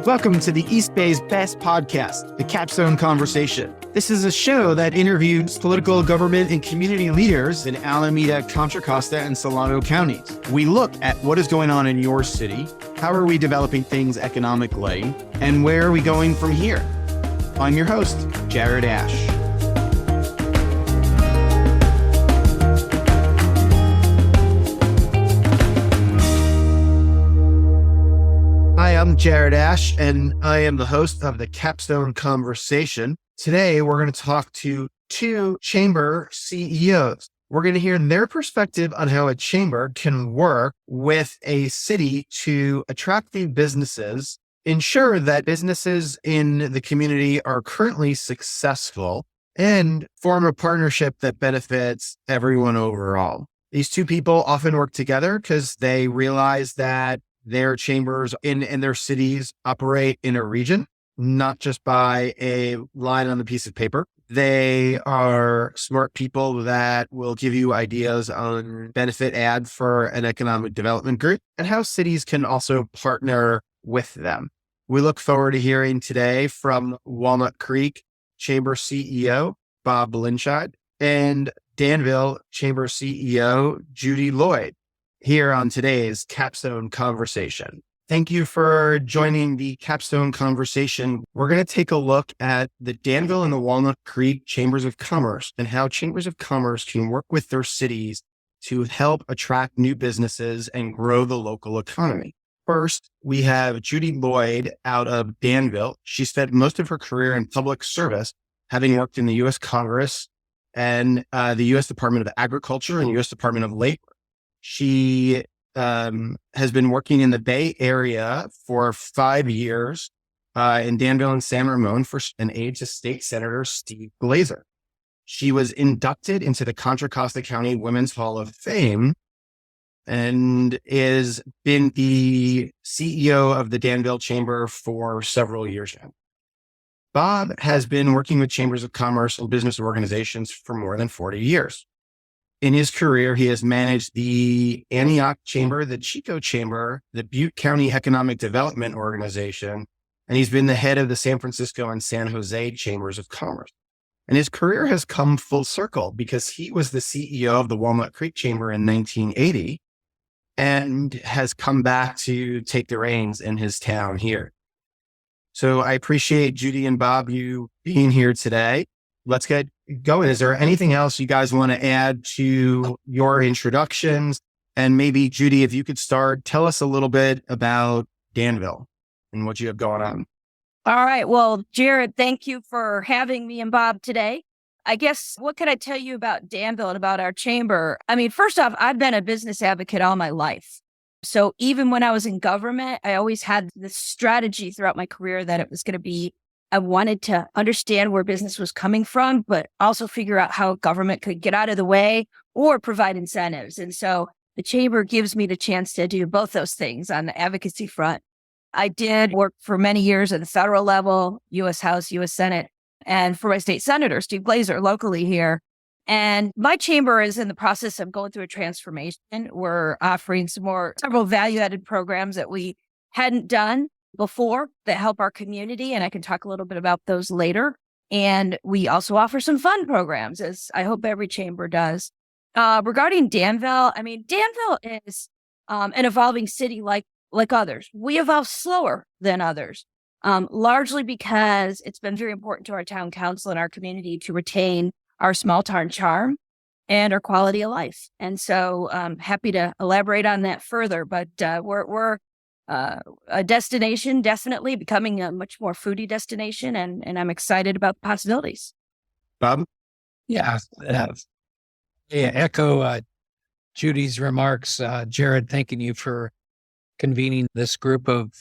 Welcome to the East Bay's best podcast, The Capstone Conversation. This is a show that interviews political, government, and community leaders in Alameda, Contra, Costa, and Solano counties. We look at what is going on in your city, how are we developing things economically, and where are we going from here? I'm your host, Jared Asch. Hi, I'm Jared Asch, and I am the host of the Capstone Conversation. Today, we're going to talk to two chamber CEOs. We're going to hear their perspective on how a chamber can work with a city to attract new businesses, ensure that businesses in the community are currently successful, and form a partnership that benefits everyone overall. These two people often work together because they realize that their chambers in their cities operate in a region, not just by a line on the piece of paper. They are smart people that will give you ideas on benefit add for an economic development group and how cities can also partner with them. We look forward to hearing today from Walnut Creek Chamber CEO, Bob Lindscheid, and Danville Chamber CEO, Judy Lloyd, here on today's Capstone Conversation. Thank you for joining the Capstone Conversation. We're going to take a look at the Danville and the Walnut Creek Chambers of Commerce and how chambers of commerce can work with their cities to help attract new businesses and grow the local economy. First, we have Judy Lloyd out of Danville. She spent most of her career in public service, having worked in the U.S. Congress and the U.S. Department of Agriculture and U.S. Department of Labor. She has been working in the Bay Area for 5 years in Danville and San Ramon for an aide to State Senator Steve Glazer. She was inducted into the Contra Costa County Women's Hall of Fame and has been the CEO of the Danville Chamber for several years now. Bob has been working with chambers of commerce and business organizations for more than 40 years. In his career, he has managed the Antioch Chamber, the Chico Chamber, the Butte County Economic Development Organization, and he's been the head of the San Francisco and San Jose Chambers of Commerce. And his career has come full circle because he was the CEO of the Walnut Creek Chamber in 1980 and has come back to take the reins in his town here. So I appreciate Judy and Bob, you being here today. Let's get going. Is there anything else you guys want to add to your introductions? And maybe, Judy, if you could start, tell us a little bit about Danville and what you have going on. All right. Well, Jared, thank you for having me and Bob today. I guess, what can I tell you about Danville and about our chamber? I mean, first off, I've been a business advocate all my life. So even when I was in government, I always had this strategy throughout my career that it was going to be, I wanted to understand where business was coming from, but also figure out how government could get out of the way or provide incentives. And so the chamber gives me the chance to do both those things on the advocacy front. I did work for many years at the federal level, U.S. House, U.S. Senate, and for my state senator, Steve Glazer, locally here. And my chamber is in the process of going through a transformation. We're offering several value-added programs that we hadn't done before that help our community. And I can talk a little bit about those later. And we also offer some fun programs, as I hope every chamber does. Regarding Danville, I mean, Danville is an evolving city like others. We evolve slower than others, largely because it's been very important to our town council and our community to retain our small town charm and our quality of life. And so I'm happy to elaborate on that further, but we're a destination, definitely becoming a much more foodie destination. And I'm excited about the possibilities. Bob? Yeah, echo Judy's remarks. Jared, thanking you for convening this group of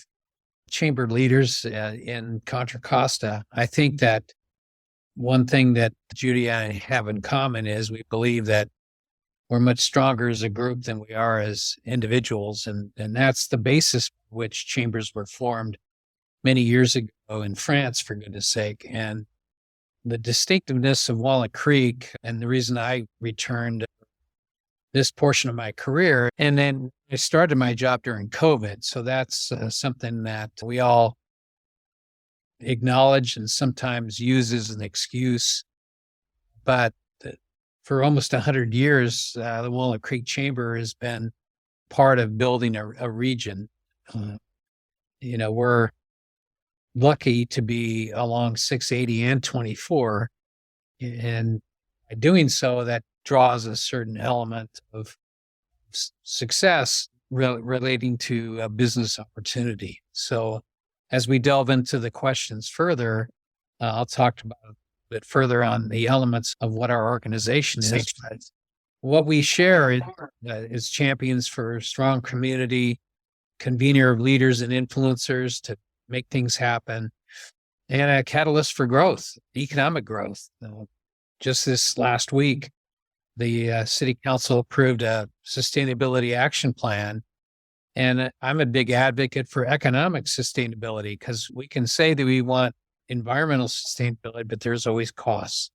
chamber leaders in Contra Costa. I think that one thing that Judy and I have in common is we believe that we're much stronger as a group than we are as individuals. And that's the basis for which chambers were formed many years ago in France, for goodness sake. And the distinctiveness of Walnut Creek, and the reason I returned this portion of my career. And then I started my job during COVID. So that's something that we all acknowledge and sometimes use as an excuse. But for almost 100 years, the Walnut Creek Chamber has been part of building a region. We're lucky to be along 680 and 24. And by doing so, that draws a certain element of success relating to a business opportunity. So as we delve into the questions further, I'll talk about a bit further on the elements of what our organization is. What we share is champions for strong community, convener of leaders and influencers to make things happen, and a catalyst for growth, economic growth. Just this last week, the city council approved a sustainability action plan. And I'm a big advocate for economic sustainability because we can say that we want environmental sustainability, but there's always costs.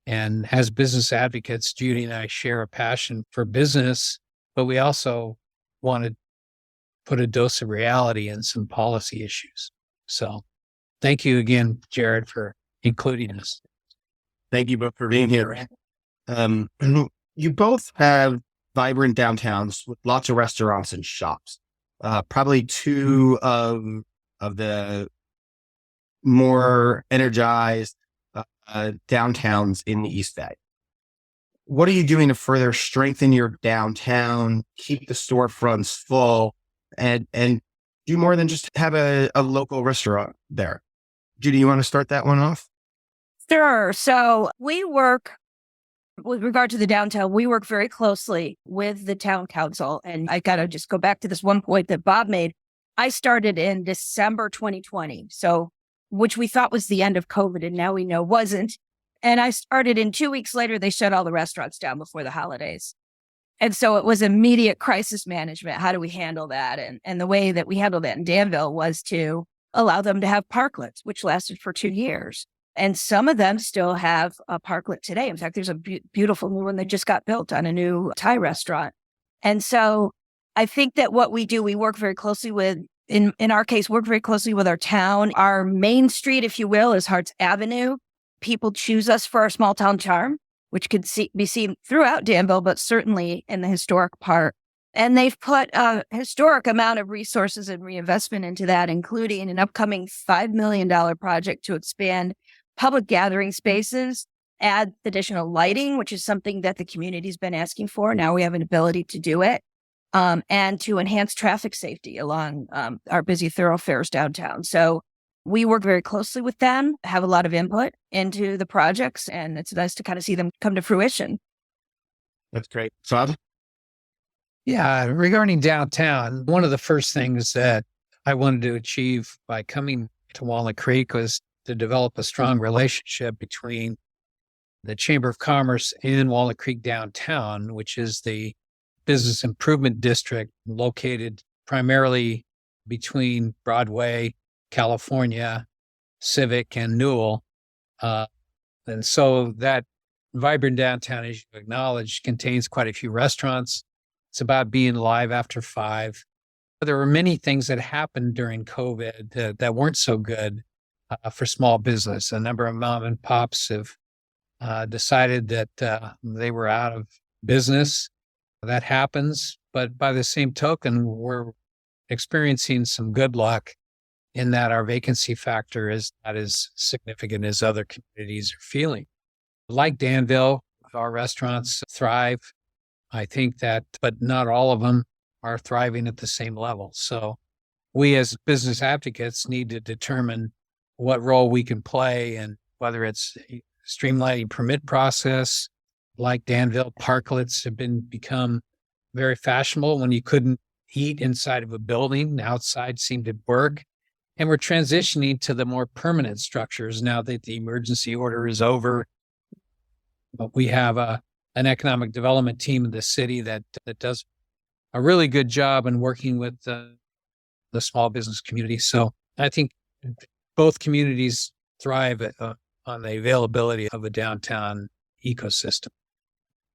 And as business advocates, Judy and I share a passion for business, but we also want to put a dose of reality in some policy issues. So thank you again, Jared, for including us. Thank you both for being here. You both have vibrant downtowns with lots of restaurants and shops. Probably two of the more energized downtowns in the East Bay. What are you doing to further strengthen your downtown, keep the storefronts full, and do more than just have a local restaurant there? Judy, you want to start that one off? Sure. So we work, with regard to the downtown, we work very closely with the town council. And I got to just go back to this one point that Bob made. I started in December 2020, which we thought was the end of COVID, and now we know wasn't. And I started, in 2 weeks later, they shut all the restaurants down before the holidays. And so it was immediate crisis management. How do we handle that? And the way that we handled that in Danville was to allow them to have parklets, which lasted for 2 years. And some of them still have a parklet today. In fact, there's a beautiful new one that just got built on a new Thai restaurant. And so I think that what we do, we work very closely with, in our case, work very closely with our town. Our main street, if you will, is Hart's Avenue. People choose us for our small town charm, which could be seen throughout Danville, but certainly in the historic part. And they've put a historic amount of resources and reinvestment into that, including an upcoming $5 million project to expand public gathering spaces, add additional lighting, which is something that the community's been asking for. Now we have an ability to do it. And to enhance traffic safety along our busy thoroughfares downtown. So we work very closely with them, have a lot of input into the projects, and it's nice to kind of see them come to fruition. That's great. Bob? Yeah, regarding downtown, one of the first things that I wanted to achieve by coming to Walnut Creek was to develop a strong relationship between the Chamber of Commerce in Walnut Creek downtown, which is the business improvement district located primarily between Broadway, California, Civic, and Newell. And so that vibrant downtown, as you acknowledged, contains quite a few restaurants. It's about being live after 5. But there were many things that happened during COVID that weren't so good for small business. A number of mom and pops have decided that they were out of business. That happens, but by the same token, we're experiencing some good luck in that our vacancy factor is not as significant as other communities are feeling. Like Danville, our restaurants thrive. I think that, but not all of them are thriving at the same level. So we as business advocates need to determine what role we can play, and whether it's streamlining permit process. Like Danville, parklets have become very fashionable. When you couldn't eat inside of a building, outside seemed to work. And we're transitioning to the more permanent structures now that the emergency order is over. But we have an economic development team in the city that does a really good job in working with the small business community. So I think both communities thrive on the availability of a downtown ecosystem.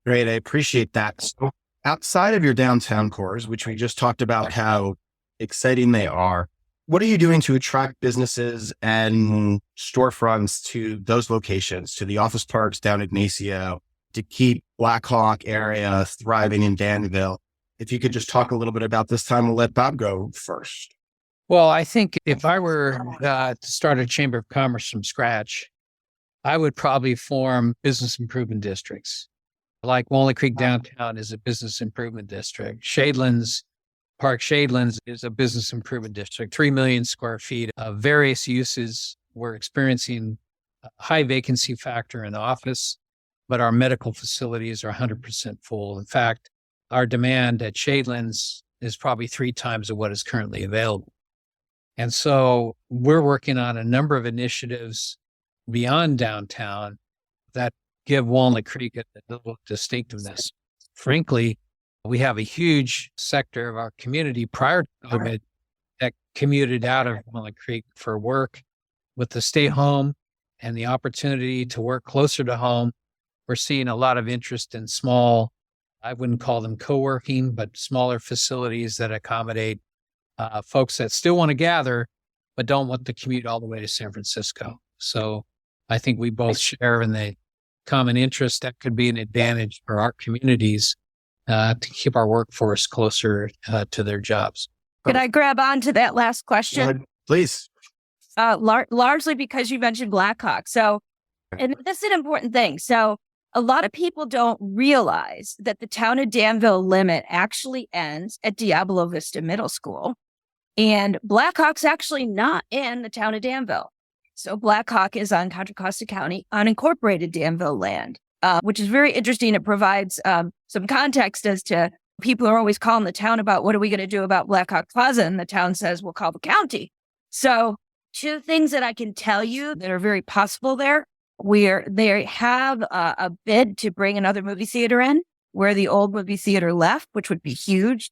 Great. I appreciate that. So outside of your downtown cores, which we just talked about how exciting they are, what are you doing to attract businesses and storefronts to those locations, to the office parks down Ignacio, to keep Black Hawk area thriving in Danville? If you could just talk a little bit about this time, we'll let Bob go first. Well, I think if I were to start a chamber of commerce from scratch, I would probably form business improvement districts. Like Walnut Creek downtown is a business improvement district. Park Shadelands is a business improvement district, 3 million square feet of various uses. We're experiencing a high vacancy factor in office, but our medical facilities are 100% full. In fact, our demand at Shadelands is probably 3 times of what is currently available. And so we're working on a number of initiatives beyond downtown that give Walnut Creek a little distinctiveness. Frankly, we have a huge sector of our community prior to COVID that commuted out of Walnut Creek for work. With the stay home and the opportunity to work closer to home, we're seeing a lot of interest in small, I wouldn't call them co-working, but smaller facilities that accommodate folks that still want to gather, but don't want to commute all the way to San Francisco. So I think we both share in the common interest that could be an advantage for our communities to keep our workforce closer to their jobs. Could I grab on to that last question? Please. Largely because you mentioned Blackhawk. So, and this is an important thing. So a lot of people don't realize that the town of Danville limit actually ends at Diablo Vista Middle School. And Blackhawk's actually not in the town of Danville. So Blackhawk is on Contra Costa County, unincorporated Danville land, which is very interesting. It provides some context as to people are always calling the town about what are we going to do about Blackhawk Plaza? And the town says, we'll call the county. So 2 things that I can tell you that are very possible there, where they have a bid to bring another movie theater in where the old movie theater left, which would be huge.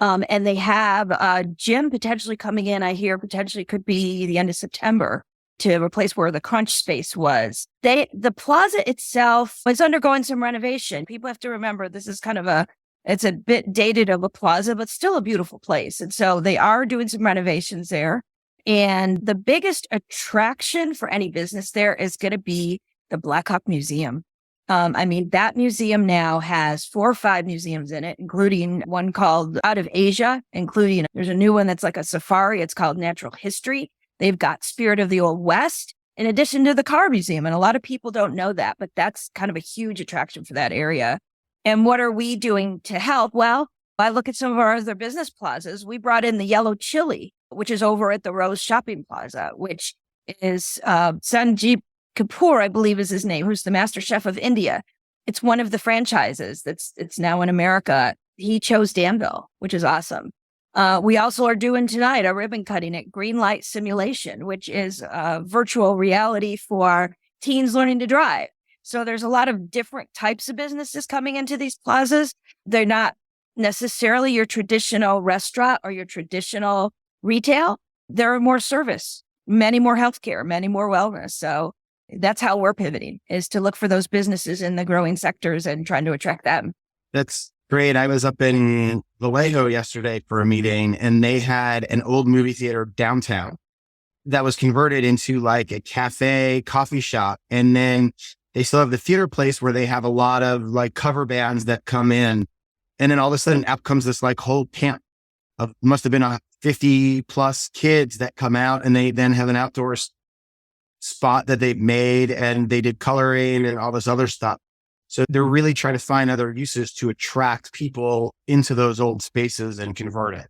And they have a gym potentially coming in. I hear potentially could be the end of September to replace where the crunch space was. The plaza itself is undergoing some renovation. People have to remember this is kind of it's a bit dated of a plaza, but still a beautiful place. And so they are doing some renovations there. And the biggest attraction for any business there is going to be the Blackhawk Museum. That museum now has 4 or 5 museums in it, including one called Out of Asia, including there's a new one that's like a safari. It's called Natural History. They've got Spirit of the Old West, in addition to the car museum. And a lot of people don't know that, but that's kind of a huge attraction for that area. And what are we doing to help? Well, I look at some of our other business plazas. We brought in the Yellow Chili, which is over at the Rose Shopping Plaza, which is Sanjeev Kapoor, I believe is his name, who's the master chef of India. It's one of the franchises it's now in America. He chose Danville, which is awesome. We also are doing tonight a ribbon cutting at Green Light Simulation, which is virtual reality for teens learning to drive. So there's a lot of different types of businesses coming into these plazas. They're not necessarily your traditional restaurant or your traditional retail. There are more service, many more healthcare, many more wellness. So that's how we're pivoting, is to look for those businesses in the growing sectors and trying to attract them. That's great. I was up in Vallejo yesterday for a meeting, and they had an old movie theater downtown that was converted into like a cafe, coffee shop. And then they still have the theater place where they have a lot of like cover bands that come in. And then all of a sudden out comes this like whole camp of must have been 50 plus kids that come out, and they then have an outdoor spot that they've made, and they did coloring and all this other stuff. So they're really trying to find other uses to attract people into those old spaces and convert it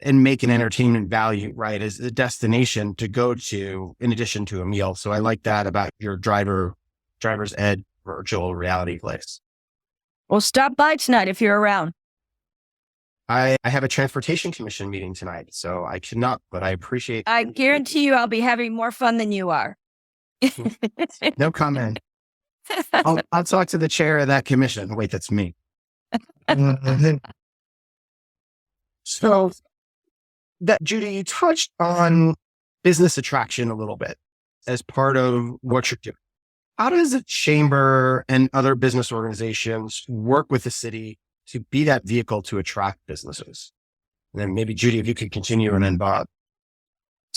and make an entertainment value, right, as a destination to go to in addition to a meal. So I like that about your driver's ed virtual reality place. Well, stop by tonight if you're around. I have a transportation commission meeting tonight, so I cannot, but I appreciate. I guarantee you I'll be having more fun than you are. No comment. I'll talk to the chair of that commission. Wait, that's me. So that Judy, you touched on business attraction a little bit as part of what you're doing. How does the chamber and other business organizations work with the city to be that vehicle to attract businesses? And then maybe Judy, if you could continue, and then Bob.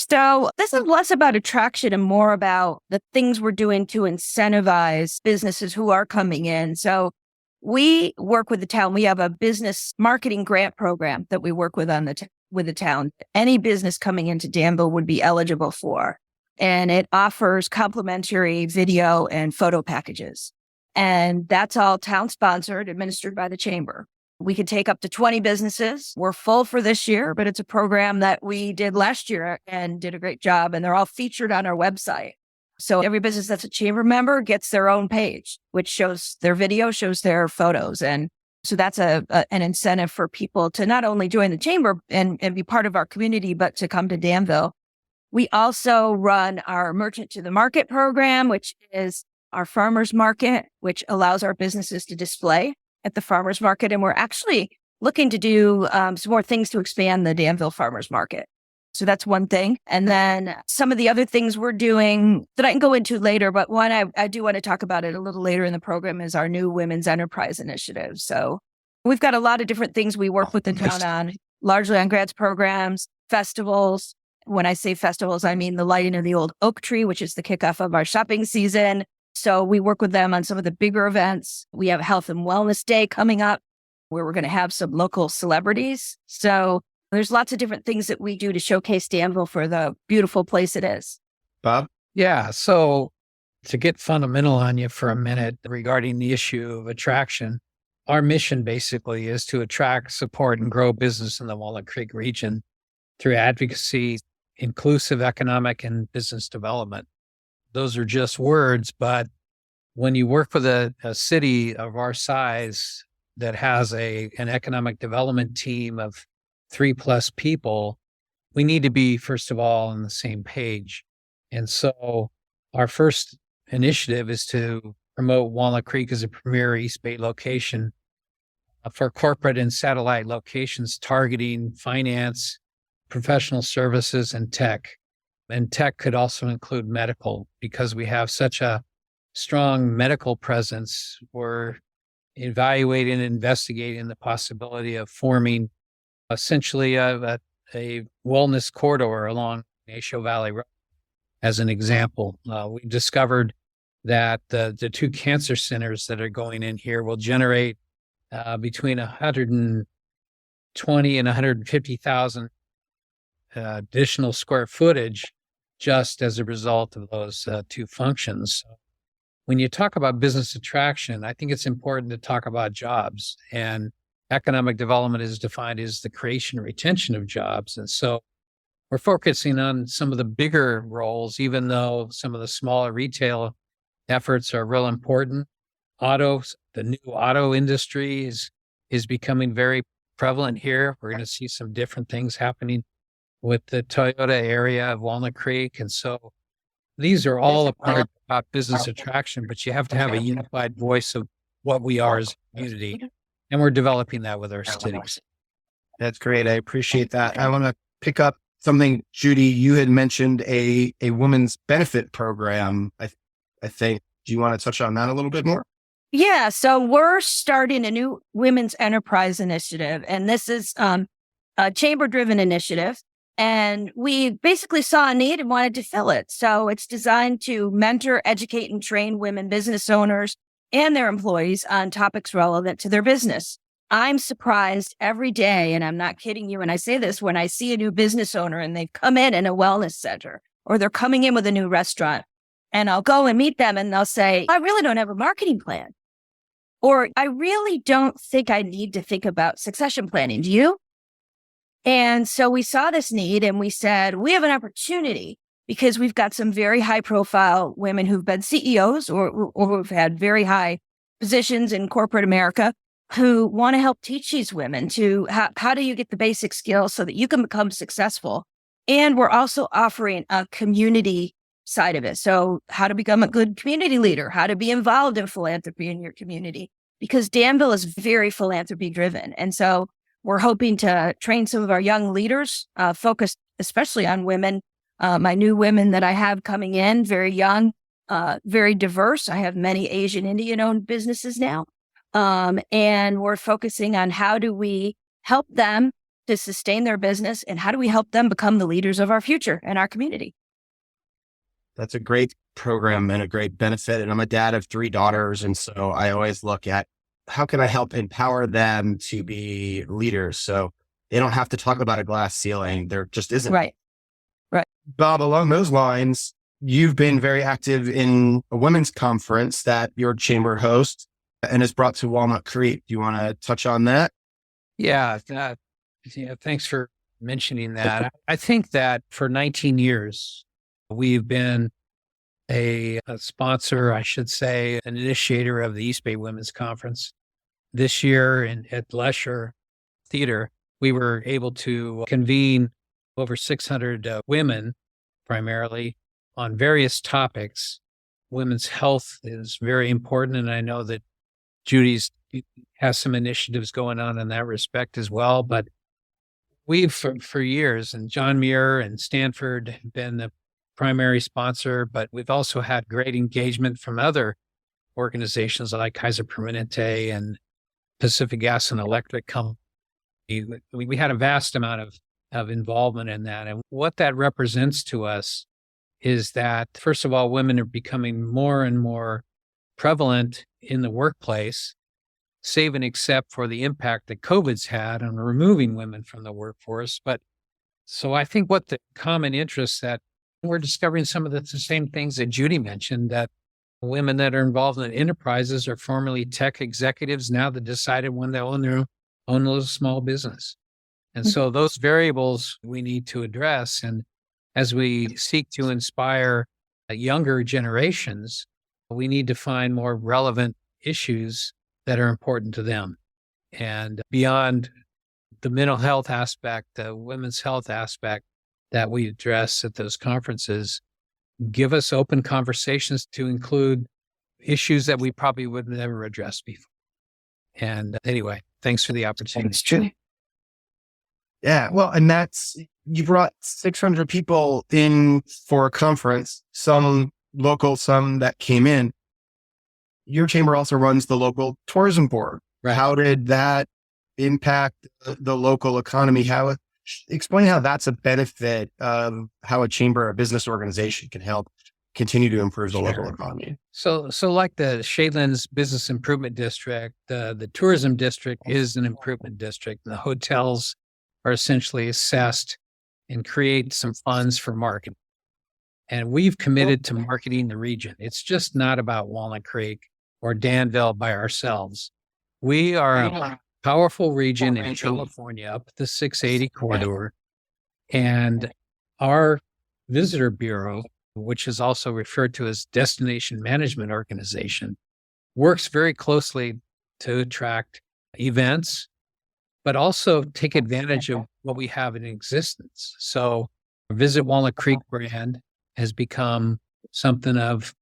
So this is less about attraction and more about the things we're doing to incentivize businesses who are coming in. So we work with the town. We have a business marketing grant program that we work with with the town. Any business coming into Danville would be eligible for. And it offers complimentary video and photo packages. And that's all town sponsored, administered by the chamber. We can take up to 20 businesses. We're full for this year, but it's a program that we did last year and did a great job. And they're all featured on our website. So every business that's a chamber member gets their own page, which shows their video, shows their photos. And so that's an incentive for people to not only join the chamber and be part of our community, but to come to Danville. We also run our Merchant to the Market program, which is our farmers market, which allows our businesses to display at the farmers market. And we're actually looking to do some more things to expand the Danville farmers market. So that's one thing. And then some of the other things we're doing that I can go into later, but one I do want to talk about it a little later in the program is our new Women's Enterprise Initiative. So we've got a lot of different things we work with the town on, largely on grants programs, festivals. When I say festivals, I mean the lighting of the old oak tree, which is the kickoff of our shopping season. So we work with them on some of the bigger events. We have Health and Wellness Day coming up where we're going to have some local celebrities. So there's lots of different things that we do to showcase Danville for the beautiful place it is. Bob? Yeah. So to get fundamental on you for a minute regarding the issue of attraction, our mission basically is to attract, support, and grow business in the Walnut Creek region through advocacy, inclusive economic and business development. Those are just words, but when you work with a city of our size that has an economic development team of 3+ people, we need to be, first of all, on the same page. And so our first initiative is to promote Walnut Creek as a premier East Bay location for corporate and satellite locations targeting finance, professional services, and tech. And tech could also include medical because we have such a strong medical presence. We're evaluating and investigating the possibility of forming essentially a wellness corridor along Neosho Valley Road. As an example, we discovered that the 2 cancer centers that are going in here will generate between 120 and 150,000 additional square footage just as a result of those 2 functions. When you talk about business attraction, I think it's important to talk about jobs, and economic development is defined as the creation and retention of jobs. And so we're focusing on some of the bigger roles, even though some of the smaller retail efforts are real important. The new auto industry is becoming very prevalent here. We're going to see some different things happening with the Toyota area of Walnut Creek. And so these are all a part about business attraction, but you have to have a unified voice of what we are as a community. And we're developing that with our cities. That's great. I appreciate that. I want to pick up something, Judy, you had mentioned a women's benefit program. I think, do you want to touch on that a little bit more? Yeah. So we're starting a new Women's Enterprise Initiative, and this is a chamber-driven initiative. And we basically saw a need and wanted to fill it. So it's designed to mentor, educate, and train women business owners and their employees on topics relevant to their business. I'm surprised every day, and I'm not kidding you when I say this, when I see a new business owner and they've come in a wellness center, or they're coming in with a new restaurant, and I'll go and meet them and they'll say, I really don't have a marketing plan. Or I really don't think I need to think about succession planning. Do you? And so we saw this need and we said, we have an opportunity because we've got some very high profile women who've been CEOs or who've had very high positions in corporate America who want to help teach these women to how do you get the basic skills so that you can become successful. And we're also offering a community side of it. So how to become a good community leader, how to be involved in philanthropy in your community, because Danville is very philanthropy driven. And so we're hoping to train some of our young leaders, focused especially on women. My new women that I have coming in, very young, very diverse. I have many Asian Indian owned businesses now. And we're focusing on how do we help them to sustain their business, and how do we help them become the leaders of our future and our community? That's a great program and a great benefit. And I'm a dad of 3 daughters. And so I always look at how can I help empower them to be leaders? So they don't have to talk about a glass ceiling. There just isn't. Right. Bob, along those lines, you've been very active in a women's conference that your chamber hosts and is brought to Walnut Creek. Do you want to touch on that? Yeah. Thanks for mentioning that. I think that for 19 years, we've been a sponsor, I should say, an initiator of the East Bay Women's Conference. This year at Lindscheid Theater, we were able to convene over 600 women, primarily on various topics. Women's health is very important, and I know that Judy's has some initiatives going on in that respect as well. But we've, for years, and John Muir and Stanford have been the primary sponsor, but we've also had great engagement from other organizations like Kaiser Permanente and Pacific Gas and Electric Company. We had a vast amount of involvement in that. And what that represents to us is that, first of all, women are becoming more and more prevalent in the workplace, save and except for the impact that COVID's had on removing women from the workforce. But so I think what the common interests that we're discovering some of the same things that Judy mentioned, that women that are involved in enterprises are formerly tech executives now that decided when they own their own little small business. And so those variables we need to address. And as we seek to inspire younger generations, we need to find more relevant issues that are important to them. And beyond the mental health aspect, the women's health aspect that we address at those conferences, give us open conversations to include issues that we probably would never address before. And anyway, thanks for the opportunity. It's true. Yeah. Well, and you brought 600 people in for a conference, some local, some that came in. Your chamber also runs the local tourism board. Right. How did that impact the local economy? Explain how that's a benefit of how a chamber, a business organization can help continue to improve the local economy. So like the Shadelands Business Improvement District, the tourism district is an improvement district. The hotels are essentially assessed and create some funds for marketing. And we've committed to marketing the region. It's just not about Walnut Creek or Danville by ourselves. We are a powerful region in California up the 680 corridor. And our visitor bureau, which is also referred to as Destination Management Organization, works very closely to attract events, but also take advantage of what we have in existence. So Visit Walnut Creek brand has become something of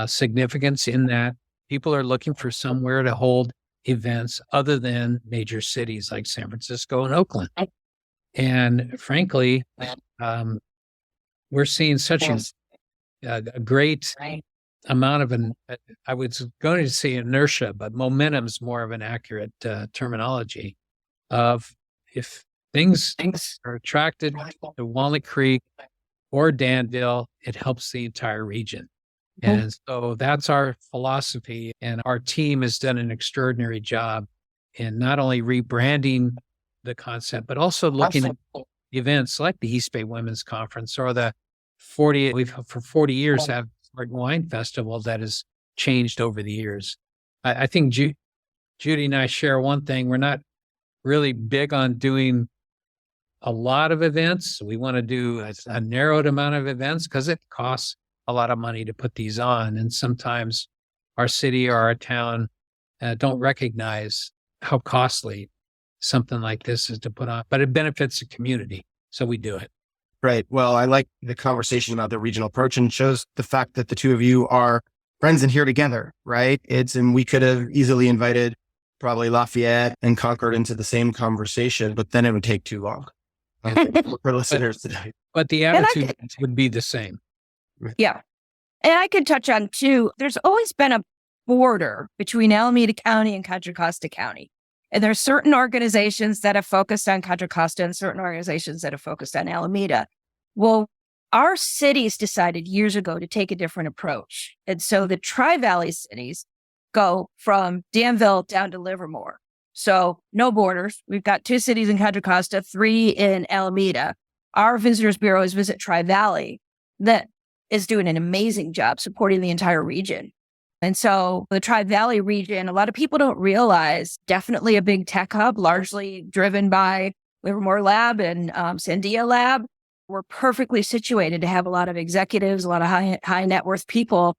significance in that people are looking for somewhere to hold events other than major cities like San Francisco and Oakland. And frankly, we're seeing such a great amount of I was going to say inertia, but momentum is more of an accurate terminology of if things are attracted to Walnut Creek or Danville, it helps the entire region. And so that's our philosophy. And our team has done an extraordinary job in not only rebranding the concept, but also looking at events like the East Bay Women's Conference or we've for 40 years have Spartan Wine Festival that has changed over the years. I think Judy and I share one thing. We're not really big on doing a lot of events. We want to do a narrowed amount of events because it costs a lot of money to put these on. And sometimes our city or our town don't recognize how costly something like this is to put on, but it benefits the community. So we do it. Right. Well, I like the conversation about the regional approach and shows the fact that the two of you are friends and here together, right? And we could have easily invited probably Lafayette and Concord into the same conversation, but then it would take too long for listeners today. But the attitude would be the same. Yeah. And I could touch on too, there's always been a border between Alameda County and Contra Costa County. And there are certain organizations that have focused on Contra Costa and certain organizations that have focused on Alameda. Well, our cities decided years ago to take a different approach. And so the Tri-Valley cities go from Danville down to Livermore. So no borders. We've got 2 cities in Contra Costa, 3 in Alameda. Our Visitors Bureau is Visit Tri-Valley that is doing an amazing job supporting the entire region. And so the Tri-Valley region, a lot of people don't realize, definitely a big tech hub, largely driven by Livermore Lab and Sandia Lab. We're perfectly situated to have a lot of executives, a lot of high net worth people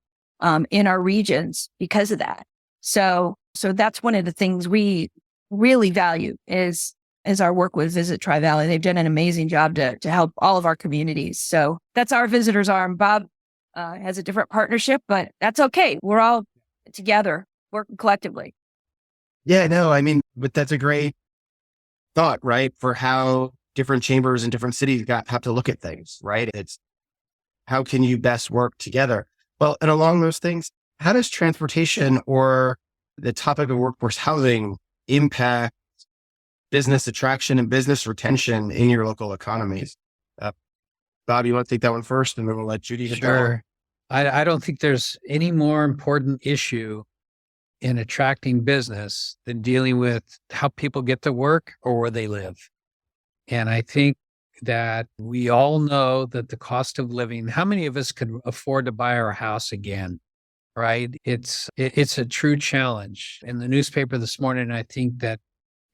in our regions because of that. So that's one of the things we really value is our work with Visit Tri-Valley. They've done an amazing job to help all of our communities. So that's our visitors arm. Bob has a different partnership, but that's okay. We're all together, working collectively. Yeah, no, I mean, but that's a great thought, right? For how different chambers in different cities have to look at things, right? It's how can you best work together? Well, and along those things, how does transportation or the topic of workforce housing impact business attraction and business retention in your local economies? Bob, you want to take that one first, and then we'll let Judy hit that one? Sure. I don't think there's any more important issue in attracting business than dealing with how people get to work or where they live. And I think that we all know that the cost of living, how many of us could afford to buy our house again, right? It's a true challenge. In the newspaper this morning, I think that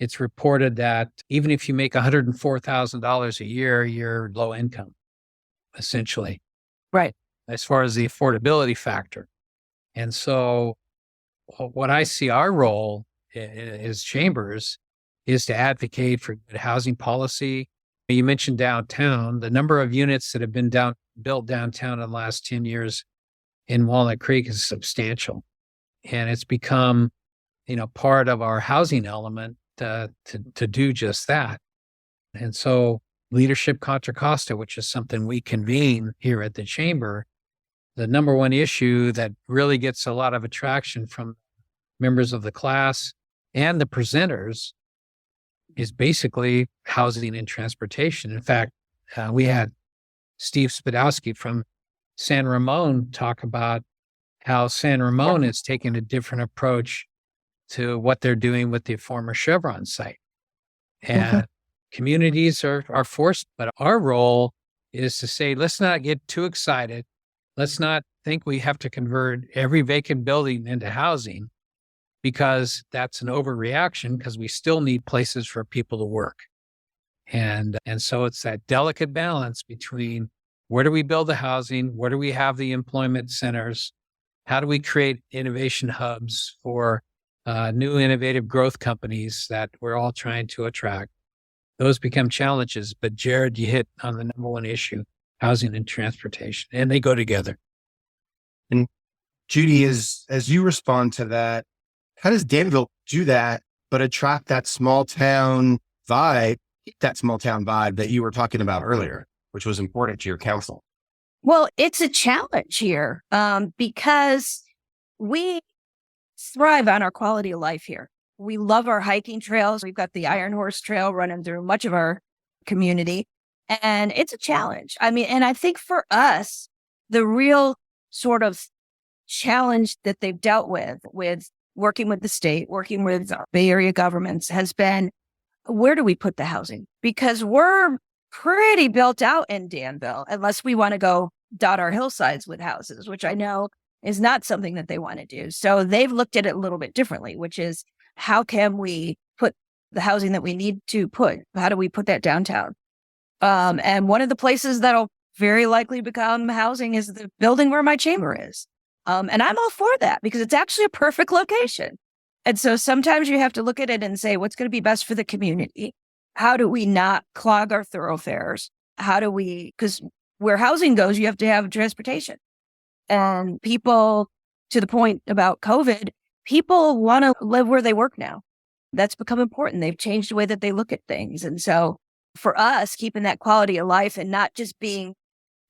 it's reported that even if you make $104,000 a year, you're low income, essentially. Right. As far as the affordability factor. And so what I see our role as chambers is to advocate for good housing policy. You mentioned downtown, the number of units that have been built downtown in the last 10 years in Walnut Creek is substantial. And it's become, part of our housing element to do just that. And so Leadership Contra Costa, which is something we convene here at the chamber, the number one issue that really gets a lot of attraction from members of the class and the presenters is basically housing and transportation. In fact, we had Steve Spadowski from San Ramon talk about how San Ramon is taking a different approach to what they're doing with the former Chevron site. And communities are forced, but our role is to say, let's not get too excited. Let's not think we have to convert every vacant building into housing, because that's an overreaction, because we still need places for people to work. And so it's that delicate balance between where do we build the housing? Where do we have the employment centers? How do we create innovation hubs for new innovative growth companies that we're all trying to attract? Those become challenges. But Jared, you hit on the number one issue, housing and transportation, and they go together. And Judy, as you respond to that, how does Danville do that, but attract that small town vibe, that you were talking about earlier, which was important to your council? Well, it's a challenge here because we thrive on our quality of life here. We love our hiking trails. We've got the Iron Horse Trail running through much of our community, and it's a challenge. I mean, and I think for us, the real sort of challenge that they've dealt with working with the state, working with Bay Area governments, has been, where do we put the housing? Because we're pretty built out in Danville, unless we want to go dot our hillsides with houses, which I know is not something that they want to do. So they've looked at it a little bit differently, which is, how can we put the housing that we need to put? How do we put that downtown? And one of the places that'll very likely become housing is the building where my chamber is. And I'm all for that, because it's actually a perfect location. And so sometimes you have to look at it and say, what's going to be best for the community? How do we not clog our thoroughfares? Because where housing goes, you have to have transportation. And people, to the point about COVID, people want to live where they work now. That's become important. They've changed the way that they look at things. And so for us, keeping that quality of life and not just being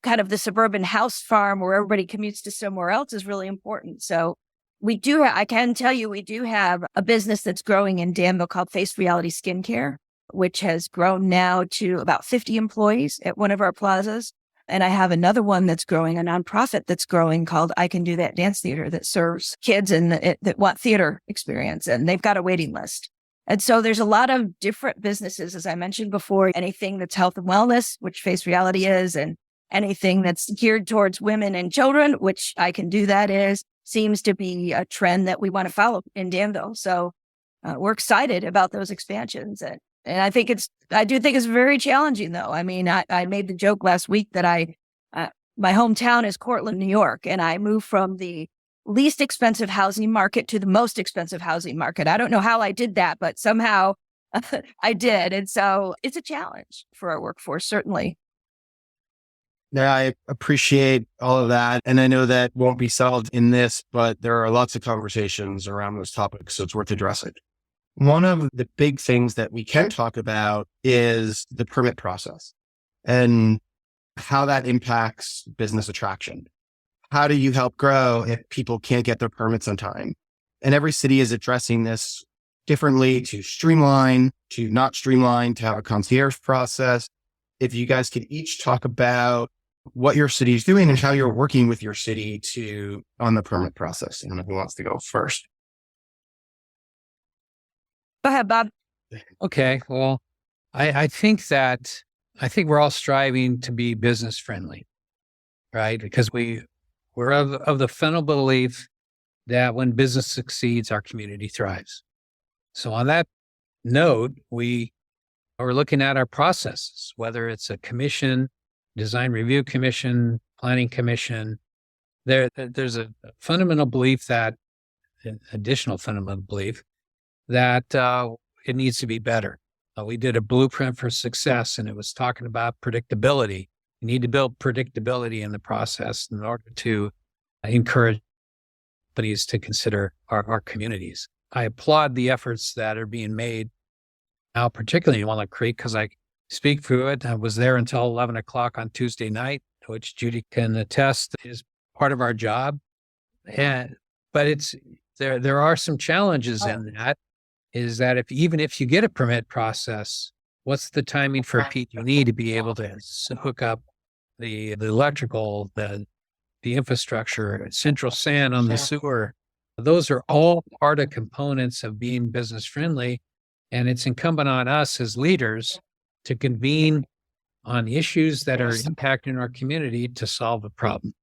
kind of the suburban house farm where everybody commutes to somewhere else is really important. So I can tell you, we do have a business that's growing in Danville called Face Reality Skincare, which has grown now to about 50 employees at one of our plazas. And I have another one that's growing, a nonprofit that's growing called I Can Do That Dance Theater that serves kids that want theater experience. And they've got a waiting list. And so there's a lot of different businesses, as I mentioned before, anything that's health and wellness, which Face Reality is, and anything that's geared towards women and children, which I Can Do That is, seems to be a trend that we want to follow in Danville. So we're excited about those expansions. And I do think it's very challenging, though. I mean, I made the joke last week that my hometown is Cortland, New York, and I moved from the least expensive housing market to the most expensive housing market. I don't know how I did that, but somehow I did. And so it's a challenge for our workforce, certainly. Yeah, I appreciate all of that. And I know that won't be solved in this, but there are lots of conversations around those topics, so it's worth addressing. One of the big things that we can talk about is the permit process and how that impacts business attraction. How do you help grow if people can't get their permits on time? And every city is addressing this differently, to streamline, to not streamline, to have a concierge process. If you guys could each talk about what your city is doing and how you're working with your city on the permit process. I don't know who wants to go first. Go ahead, Bob. Okay. Well, I think we're all striving to be business friendly, right? Because we're of the fundamental belief that when business succeeds, our community thrives. So on that note, we are looking at our processes, whether it's a commission, design review commission, planning commission. There's a fundamental belief additional fundamental belief that it needs to be better. We did a blueprint for success, and it was talking about predictability. You need to build predictability in the process in order to encourage companies to consider our communities. I applaud the efforts that are being made now, particularly in Walnut Creek, because I speak for it. I was there until 11 o'clock on Tuesday night, which Judy can attest is part of our job. But there are some challenges in that, is that even if you get a permit process, what's the timing for PG&E to be able to hook up the electrical, the infrastructure, central sand on the sewer? Those are all part of components of being business friendly. And it's incumbent on us as leaders to convene on issues that are impacting our community to solve a problem.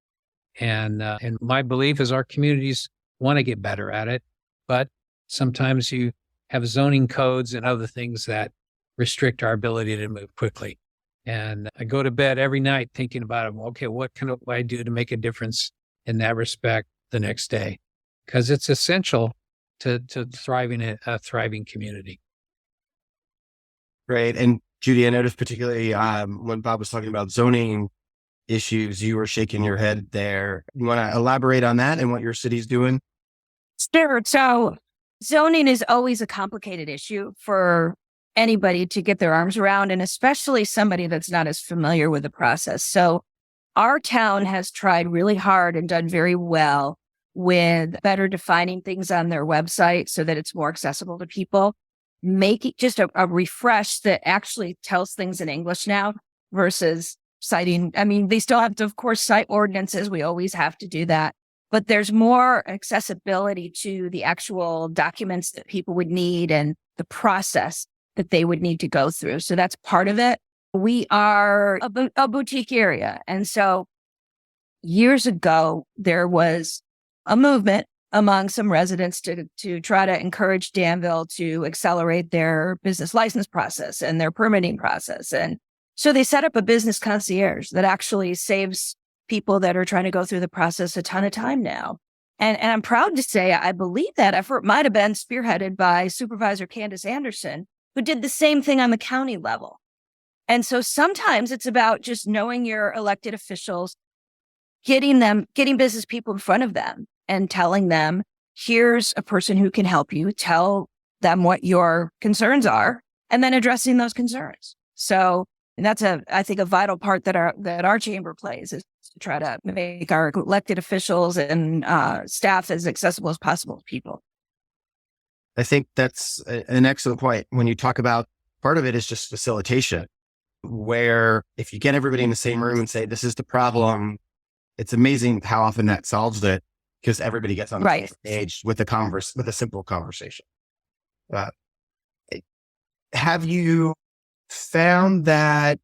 And my belief is our communities want to get better at it, but sometimes you have zoning codes and other things that restrict our ability to move quickly. And I go to bed every night thinking about, okay, what can I do to make a difference in that respect the next day? Because it's essential to thriving a thriving community. Great. And Judy, I noticed particularly when Bob was talking about zoning issues, you were shaking your head there. You want to elaborate on that and what your city's doing? Sure. So zoning is always a complicated issue for anybody to get their arms around, and especially somebody that's not as familiar with the process. So our town has tried really hard and done very well with better defining things on their website so that it's more accessible to people. Make it just a refresh that actually tells things in English now versus citing. I mean, they still have to, of course, cite ordinances. We always have to do that. But there's more accessibility to the actual documents that people would need and the process that they would need to go through. So that's part of it. We are a boutique area. And so years ago, there was a movement among some residents to try to encourage Danville to accelerate their business license process and their permitting process. And so they set up a business concierge that actually saves people that are trying to go through the process a ton of time now. And I'm proud to say, I believe that effort might have been spearheaded by Supervisor Candace Anderson, who did the same thing on the county level. And so sometimes it's about just knowing your elected officials, getting business people in front of them and telling them, here's a person who can help you, tell them what your concerns are, and then addressing those concerns. So And that's I think a vital part that our chamber plays is to try to make our elected officials and staff as accessible as possible to people. I think that's an excellent point. When you talk about part of it is just facilitation, where if you get everybody in the same room and say, this is the problem, it's amazing how often that solves it because everybody gets on the same page with a simple conversation. Have you found that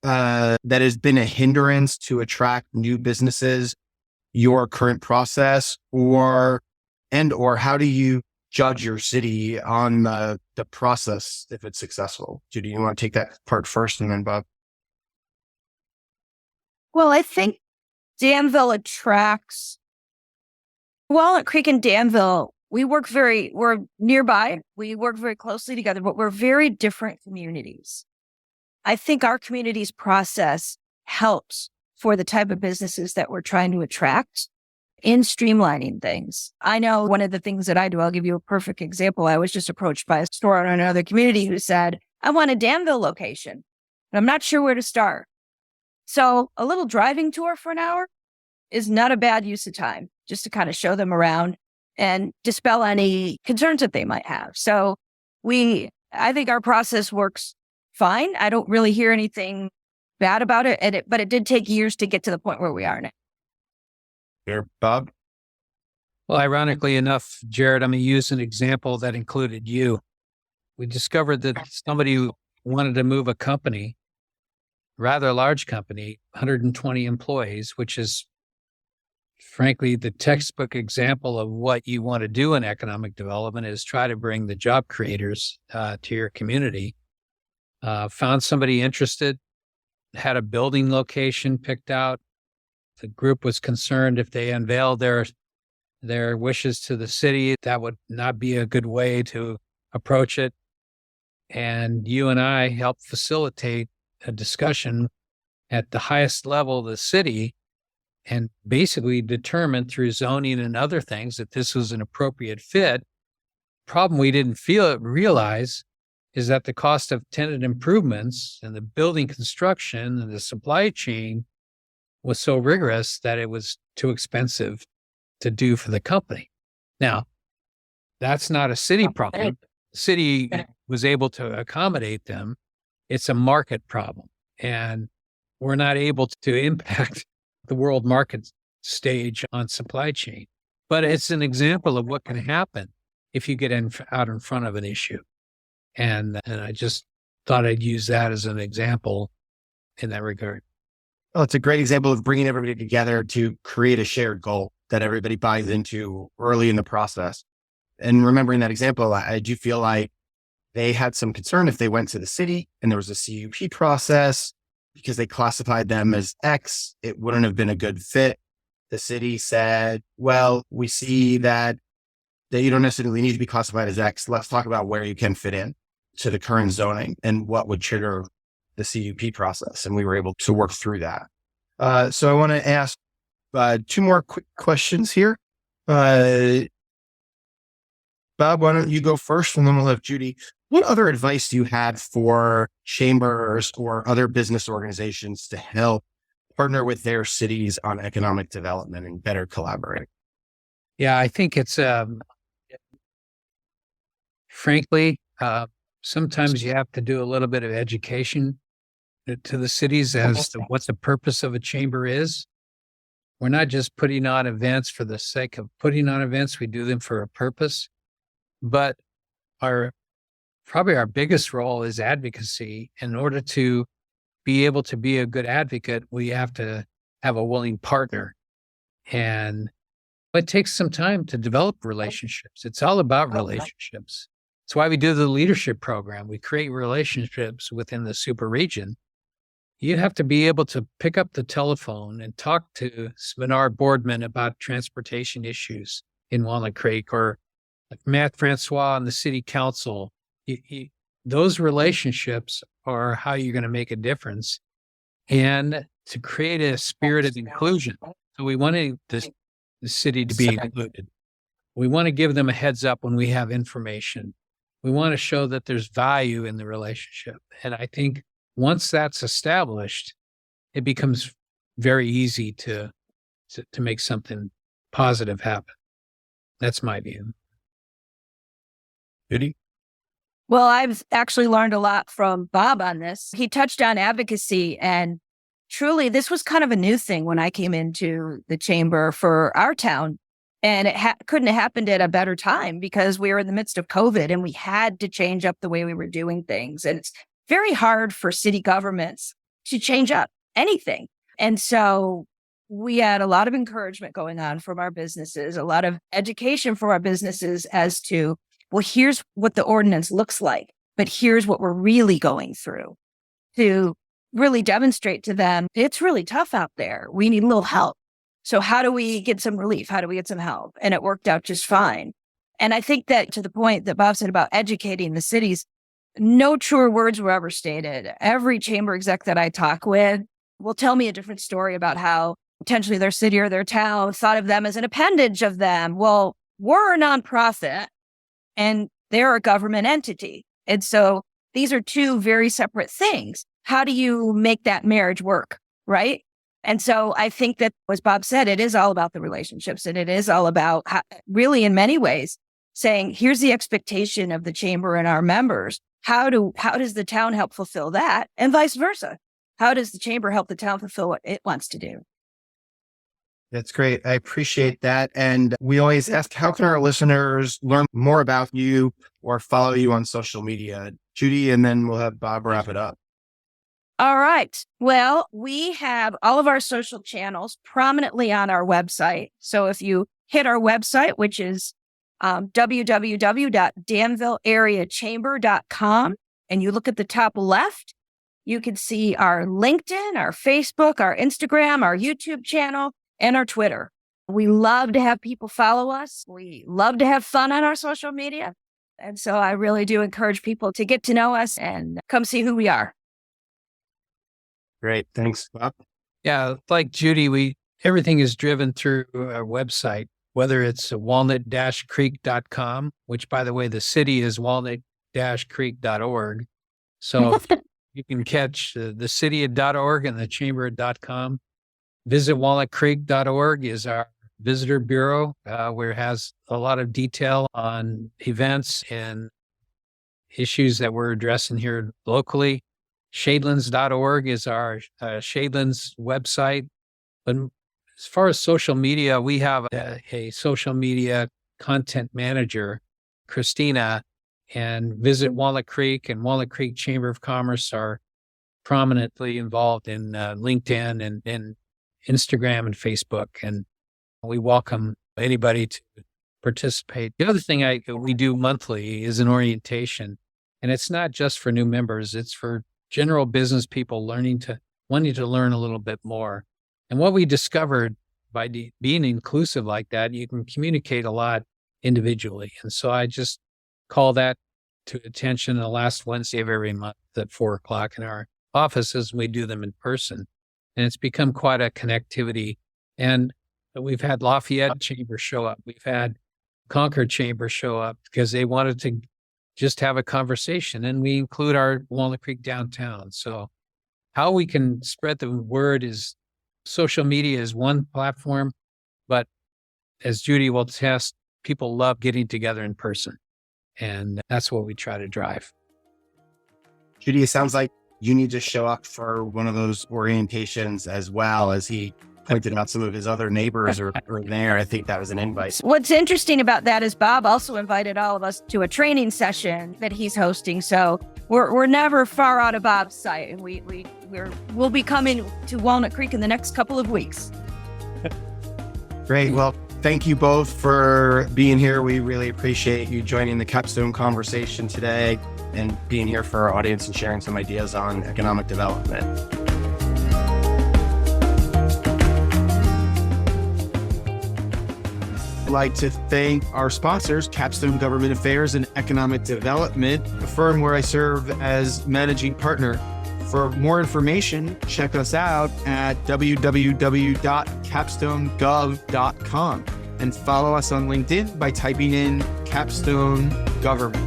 that has been a hindrance to attract new businesses, your current process, or how do you judge your city on the process if it's successful? Judy, you want to take that part first and then Bob? Well, I think Danville attracts Walnut Creek and Danville. We're nearby. We work very closely together, but we're very different communities. I think our community's process helps for the type of businesses that we're trying to attract in streamlining things. I know one of the things that I do, I'll give you a perfect example. I was just approached by a store in another community who said, I want a Danville location, but I'm not sure where to start. So a little driving tour for an hour is not a bad use of time, just to kind of show them around and dispel any concerns that they might have. So I think our process works fine. I don't really hear anything bad about it, but it did take years to get to the point where we are now. Here, Bob? Well, ironically enough, Jared, I'm going to use an example that included you. We discovered that somebody wanted to move a company, rather large company, 120 employees, which is frankly the textbook example of what you want to do in economic development is try to bring the job creators to your community. Found somebody interested, had a building location picked out. The group was concerned if they unveiled their wishes to the city, that would not be a good way to approach it. And you and I helped facilitate a discussion at the highest level of the city and basically determined through zoning and other things that this was an appropriate fit. Problem we didn't realize is that the cost of tenant improvements and the building construction and the supply chain was so rigorous that it was too expensive to do for the company. Now, that's not a city problem. The city was able to accommodate them. It's a market problem. And we're not able to impact the world market stage on supply chain. But it's an example of what can happen if you get out in front of an issue. And I just thought I'd use that as an example in that regard. Well, it's a great example of bringing everybody together to create a shared goal that everybody buys into early in the process. And remembering that example, I do feel like they had some concern if they went to the city and there was a CUP process because they classified them as X, it wouldn't have been a good fit. The city said, well, we see that you don't necessarily need to be classified as X. Let's talk about where you can fit in to the current zoning and what would trigger the CUP process. And we were able to work through that. So I want to ask two more quick questions here. Bob, why don't you go first and then we'll have Judy. What other advice do you have for chambers or other business organizations to help partner with their cities on economic development and better collaborate? Yeah, I think it's, frankly, sometimes you have to do a little bit of education to the cities as to what the purpose of a chamber is. We're not just putting on events for the sake of putting on events. We do them for a purpose. But probably our biggest role is advocacy. In order to be able to be a good advocate, we have to have a willing partner. And it takes some time to develop relationships. It's all about relationships. That's why we do the leadership program. We create relationships within the super region. You have to be able to pick up the telephone and talk to Seminar boardmen about transportation issues in Walnut Creek, or like Matt Francois on the city council. Those relationships are how you're going to make a difference, and to create a spirit of inclusion. So we want the city to be included. We want to give them a heads up when we have information. We want to show that there's value in the relationship. And I think once that's established, it becomes very easy to make something positive happen. That's my view. Judy? Well, I've actually learned a lot from Bob on this. He touched on advocacy, and truly, this was kind of a new thing when I came into the chamber for our town. And it couldn't have happened at a better time because we were in the midst of COVID and we had to change up the way we were doing things. And it's very hard for city governments to change up anything. And so we had a lot of encouragement going on from our businesses, a lot of education for our businesses as to, well, here's what the ordinance looks like, but here's what we're really going through, to really demonstrate to them, it's really tough out there. We need a little help. So how do we get some relief? How do we get some help? And it worked out just fine. And I think that to the point that Bob said about educating the cities, no truer words were ever stated. Every chamber exec that I talk with will tell me a different story about how potentially their city or their town thought of them as an appendage of them. Well, we're a nonprofit and they're a government entity. And so these are two very separate things. How do you make that marriage work, right? And so I think that, as Bob said, it is all about the relationships, and it is all about really, in many ways, saying, here's the expectation of the chamber and our members. How does the town help fulfill that? And vice versa. How does the chamber help the town fulfill what it wants to do? That's great. I appreciate that. And we always ask, how can our listeners learn more about you or follow you on social media? Judy, and then we'll have Bob wrap it up. All right. Well, we have all of our social channels prominently on our website. So if you hit our website, which is www.danvilleareachamber.com, and you look at the top left, you can see our LinkedIn, our Facebook, our Instagram, our YouTube channel, and our Twitter. We love to have people follow us. We love to have fun on our social media. And so I really do encourage people to get to know us and come see who we are. Great. Thanks, Bob. Yeah, like Judy, everything is driven through our website, whether it's walnut-creek.com, which, by the way, the city is walnut-creek.org. So you can catch the city at .org and the chamber at .com. Visit walnutcreek.org is our visitor bureau, where it has a lot of detail on events and issues that we're addressing here locally. Shadelands.org is our Shadelands website. But as far as social media, we have a social media content manager, Christina, and Visit Walnut Creek and Walnut Creek Chamber of Commerce are prominently involved in LinkedIn and Instagram and Facebook. And we welcome anybody to participate. The other thing we do monthly is an orientation. And it's not just for new members, it's for general business people wanting to learn a little bit more. And what we discovered by being inclusive like that, you can communicate a lot individually. And so I just call that to attention the last Wednesday of every month at 4:00 in our offices. We do them in person. And it's become quite a connectivity. And we've had Lafayette Chamber show up. We've had Concord Chamber show up because they wanted to just have a conversation, and we include our Walnut Creek downtown. So how we can spread the word is social media is one platform, but as Judy will attest, people love getting together in person, and that's what we try to drive. Judy, it sounds like you need to show up for one of those orientations as well, as he pointed out some of his other neighbors are there. I think that was an invite. What's interesting about that is Bob also invited all of us to a training session that he's hosting. So we're never far out of Bob's sight, and we'll be coming to Walnut Creek in the next couple of weeks. Great. Well, thank you both for being here. We really appreciate you joining the Capstone conversation today and being here for our audience and sharing some ideas on economic development. I'd like to thank our sponsors, Capstone Government Affairs and Economic Development, a firm where I serve as managing partner. For more information, check us out at www.capstonegov.com and follow us on LinkedIn by typing in Capstone Government.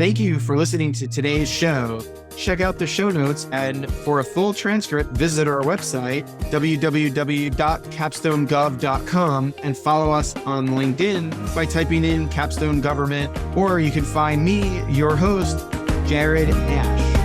Thank you for listening to today's show. Check out the show notes, and for a full transcript, visit our website, www.capstonegov.com, and follow us on LinkedIn by typing in Capstone Government, or you can find me, your host, Jared Asch.